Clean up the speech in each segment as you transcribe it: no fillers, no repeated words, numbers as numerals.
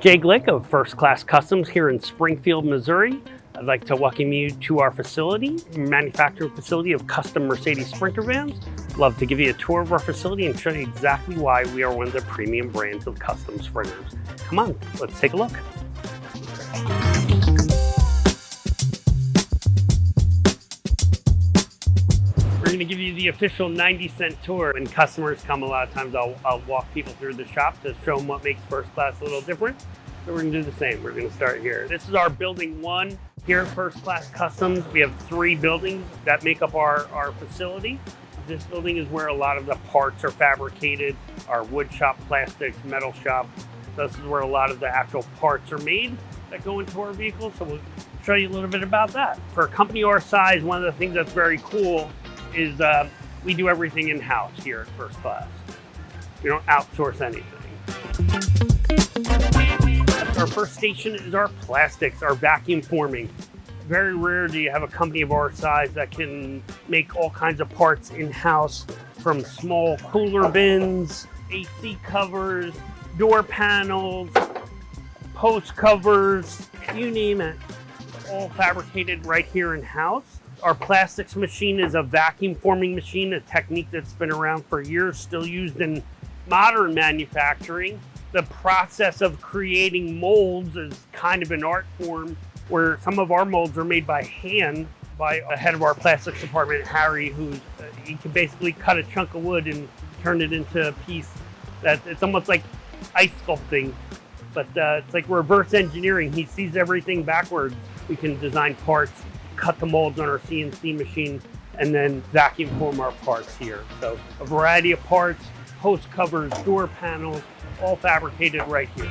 Jay Glick of First Class Customs here in Springfield, Missouri. I'd like to welcome you to our facility, manufacturing facility of custom Mercedes Sprinter vans. Love to give you a tour of our facility and show you exactly why we are one of the premium brands of custom sprinters. Come on, let's take a look. We're going to give you the official 90-cent tour. When customers come, a lot of times I'll walk people through the shop to show them what makes First Class a little different. So we're going to do the same. We're going to start here. This is our building 1 here at First Class Customs. We have 3 buildings that make up our facility. This building is where a lot of the parts are fabricated, our wood shop, plastics, metal shop. This is where a lot of the actual parts are made that go into our vehicles. So we'll show you a little bit about that. For a company our size, one of the things that's very cool is we do everything in-house here at First Class. We don't outsource anything. Our first station is our plastics, our vacuum forming. Very rare do you have a company of our size that can make all kinds of parts in-house, from small cooler bins, AC covers, door panels, post covers, you name it, all fabricated right here in-house. Our plastics machine is a vacuum forming machine, a technique that's been around for years, still used in modern manufacturing. The process of creating molds is kind of an art form, where some of our molds are made by hand by a head of our plastics department, Harry, he can basically cut a chunk of wood and turn it into a piece that it's almost like ice sculpting, but it's like reverse engineering. He sees everything backwards. We can design parts, cut the molds on our CNC machine, and then vacuum form our parts here. So a variety of parts, post covers, door panels, all fabricated right here.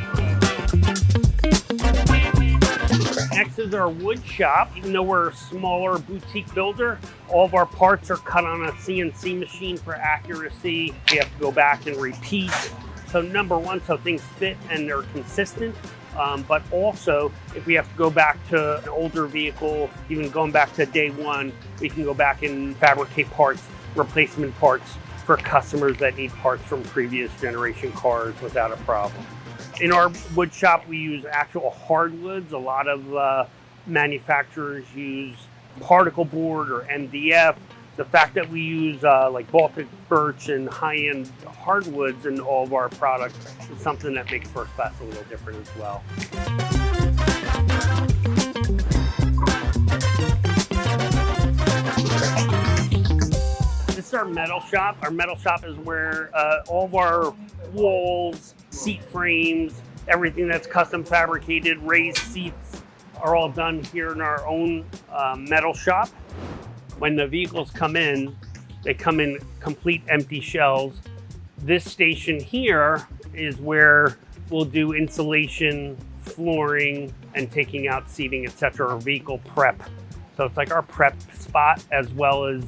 Next is our wood shop. Even though we're a smaller boutique builder, all of our parts are cut on a CNC machine for accuracy. We have to go back and repeat. So number one, so things fit and they're consistent. But also, if we have to go back to an older vehicle, even going back to day 1, we can go back and fabricate parts, replacement parts for customers that need parts from previous generation cars without a problem. In our wood shop, we use actual hardwoods. A lot of manufacturers use particle board or MDF. The fact that we use like Baltic birch and high-end hardwoods in all of our products is something that makes First Class a little different as well. This is our metal shop. Our metal shop is where all of our walls, seat frames, everything that's custom fabricated, raised seats are all done here in our own metal shop. When the vehicles come in, they come in complete empty shells. This station here is where we'll do insulation, flooring, and taking out seating, etc., or vehicle prep. So it's like our prep spot, as well as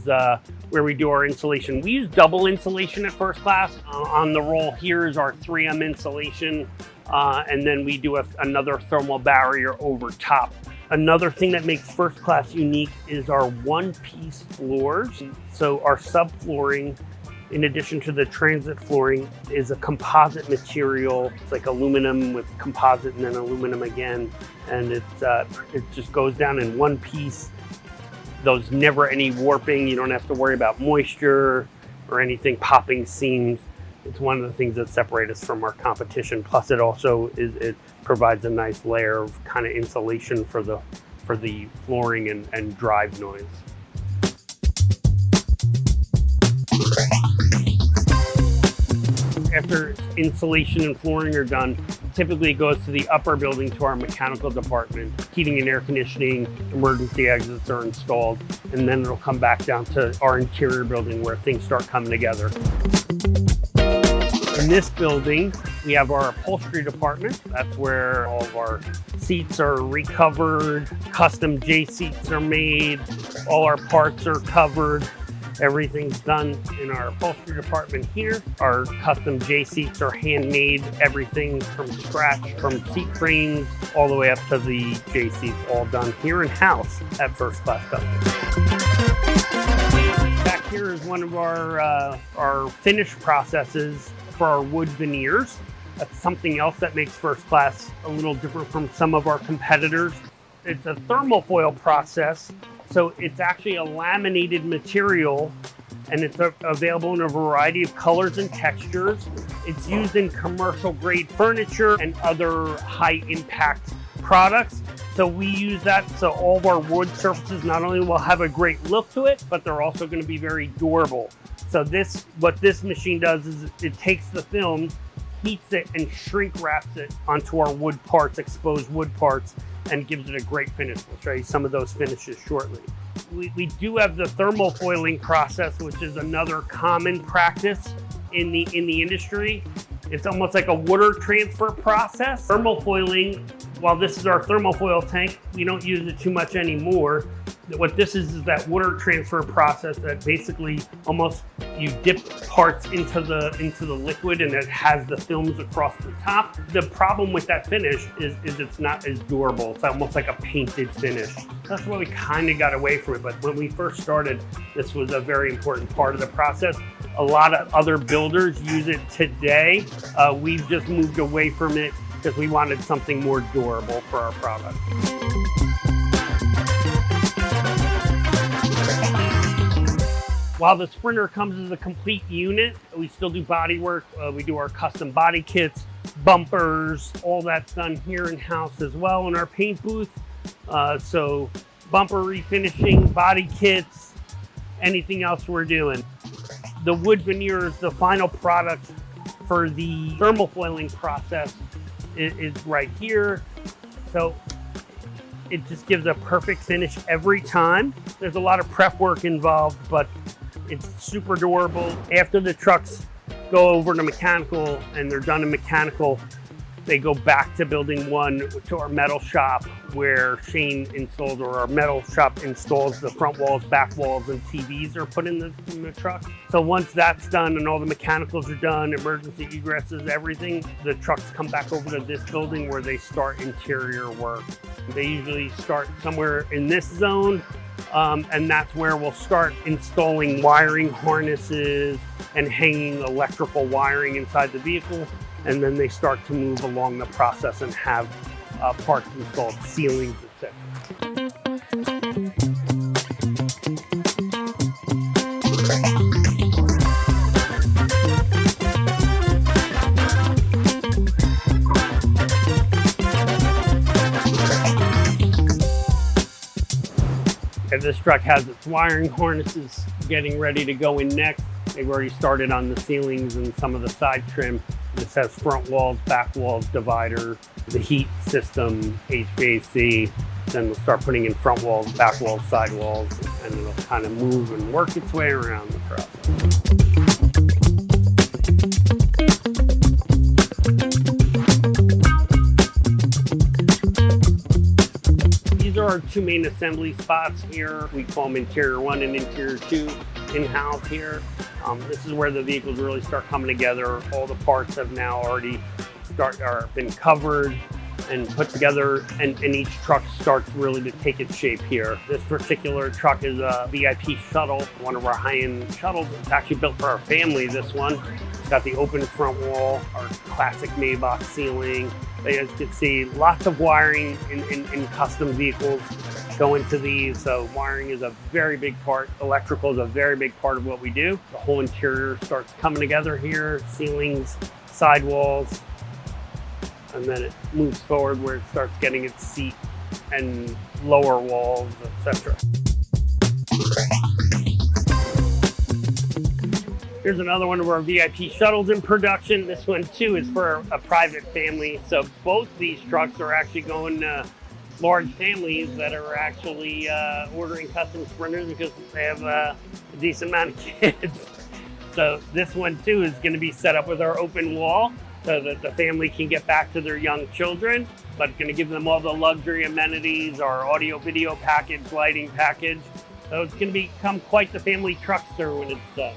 where we do our insulation. We use double insulation at First Class. On the roll here is our 3M insulation, and then we do another thermal barrier over top. Another thing that makes First Class unique is our one-piece floors. So our subflooring, in addition to the transit flooring, is a composite material. It's like aluminum with composite and then aluminum again. And it just goes down in one piece. There's never any warping. You don't have to worry about moisture or anything popping seams. It's one of the things that separates us from our competition. Plus it also it provides a nice layer of kind of insulation for the flooring and drive noise. After insulation and flooring are done, typically it goes to the upper building to our mechanical department. Heating and air conditioning, emergency exits are installed, and then it'll come back down to our interior building where things start coming together. In this building, we have our upholstery department. That's where all of our seats are recovered, custom J seats are made, all our parts are covered. Everything's done in our upholstery department here. Our custom J seats are handmade, everything from scratch, from seat frames all the way up to the J seats, all done here in-house at First Class Customs. Back here is one of our finish processes for our wood veneers. That's something else that makes First Class a little different from some of our competitors. It's a thermofoil process, so it's actually a laminated material, and it's available in a variety of colors and textures. It's used in commercial grade furniture and other high impact products. So we use that so all of our wood surfaces not only will have a great look to it, but they're also going to be very durable. So what this machine does is it takes the film, heats it, and shrink wraps it onto our wood parts, exposed wood parts, and gives it a great finish. We'll show you some of those finishes shortly. We do have the thermofoiling process, which is another common practice in the industry. It's almost like a water transfer process. Thermofoiling, while this is our thermofoil tank, we don't use it too much anymore. What this is that water transfer process that basically almost you dip parts into the liquid and it has the films across the top. The problem with that finish is it's not as durable. It's almost like a painted finish. That's why we kind of got away from it. But when we first started, this was a very important part of the process. A lot of other builders use it today. We've just moved away from it because we wanted something more durable for our product. While the Sprinter comes as a complete unit, we still do body work. We do our custom body kits, bumpers, all that's done here in-house as well in our paint booth. So bumper refinishing, body kits, anything else we're doing. The wood veneer is the final product for the thermofoiling process. It is right here. So it just gives a perfect finish every time. There's a lot of prep work involved, but it's super durable. After the trucks go over to mechanical and they're done in mechanical, they go back to building one to our metal shop where Shane installs, or our metal shop installs the front walls, back walls, and TVs are put in the truck. So once that's done and all the mechanicals are done, emergency egresses, everything, the trucks come back over to this building where they start interior work. They usually start somewhere in this zone, and that's where we'll start installing wiring harnesses and hanging electrical wiring inside the vehicle. And then they start to move along the process and have parts installed, ceilings, etc. And this truck has its wiring harnesses getting ready to go in next. They've already started on the ceilings and some of the side trim. This has front walls, back walls, divider, the heat system, HVAC. Then we'll start putting in front walls, back walls, side walls, and it'll kind of move and work its way around the process. These are our two main assembly spots here. We call them Interior 1 and Interior 2 in-house here. This is where the vehicles really start coming together. All the parts have now already been covered and put together, and each truck starts really to take its shape here. This particular truck is a VIP shuttle, one of our high-end shuttles. It's actually built for our family, this one. It's got the open front wall, our classic Maybach ceiling. As you can see, lots of wiring in custom vehicles go into these. So wiring is a very big part. Electrical is a very big part of what we do. The whole interior starts coming together here, ceilings, sidewalls, and then it moves forward where it starts getting its seat and lower walls, etc. Here's another one of our VIP shuttles in production. This one too is for a private family. So both these trucks are actually going to large families that are actually ordering custom Sprinters because they have a decent amount of kids. So this one too is going to be set up with our open wall so that the family can get back to their young children, but going to give them all the luxury amenities, our audio video package, lighting package. So it's going to become quite the family truckster when it's done.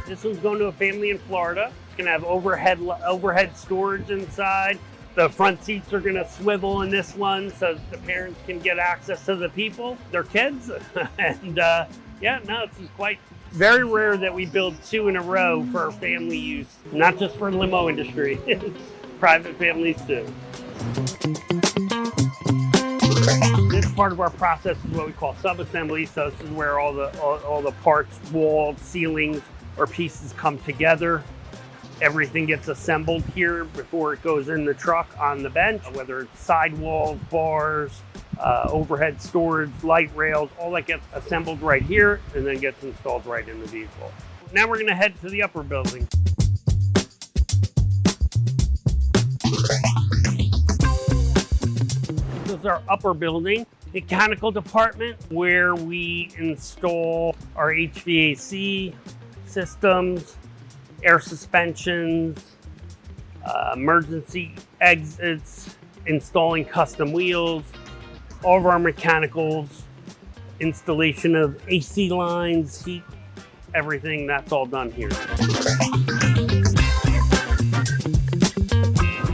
This one's going to a family in Florida. It's going to have overhead storage inside. The front seats are going to swivel in this one so the parents can get access to the people, their kids. And this is quite Very rare that we build 2 in a row for family use, not just for limo industry, private families too. This part of our process is what we call sub-assembly. So this is where all the parts, walls, ceilings, or pieces come together. Everything gets assembled here before it goes in the truck on the bench, whether it's sidewalls, bars, overhead storage, light rails, all that gets assembled right here and then gets installed right in the vehicle. Now we're going to head to the upper building. This is our upper building, mechanical department, where we install our HVAC systems, air suspensions, emergency exits, installing custom wheels, all of our mechanicals, installation of AC lines, heat, everything, that's all done here.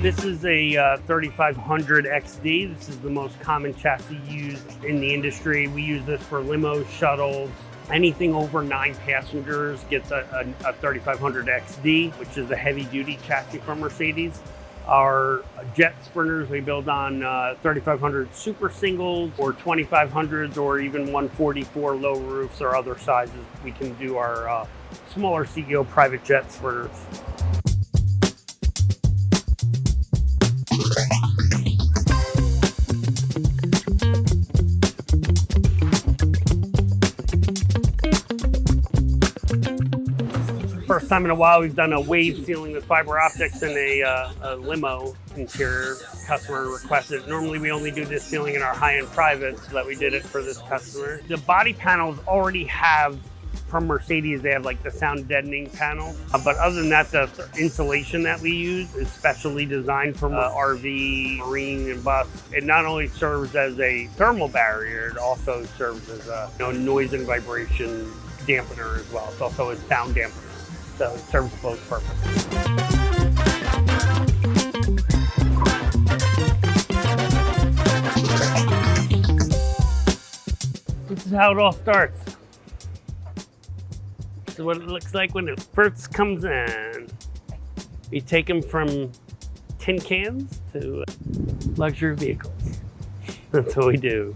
This is a 3500 XD. This is the most common chassis used in the industry. We use this for limos, shuttles. Anything over 9 passengers gets a 3500 XD, which is the heavy-duty chassis from Mercedes. Our jet sprinters we build on 3500 super singles or 2500s or even 144 low roofs or other sizes. We can do our smaller CEO private jet sprinters. First time in a while, we've done a wave ceiling with fiber optics in a limo interior. Customer requested it. Normally, we only do this ceiling in our high-end privates, but we did it for this customer. The body panels already have, from Mercedes, they have like the sound deadening panel. But other than that, the insulation that we use is specially designed for RV, marine, and bus. It not only serves as a thermal barrier, it also serves as a noise and vibration dampener as well. It's also a sound dampener. So it serves both purposes. This is how it all starts. This is what it looks like when it first comes in. We take them from tin cans to luxury vehicles. That's what we do.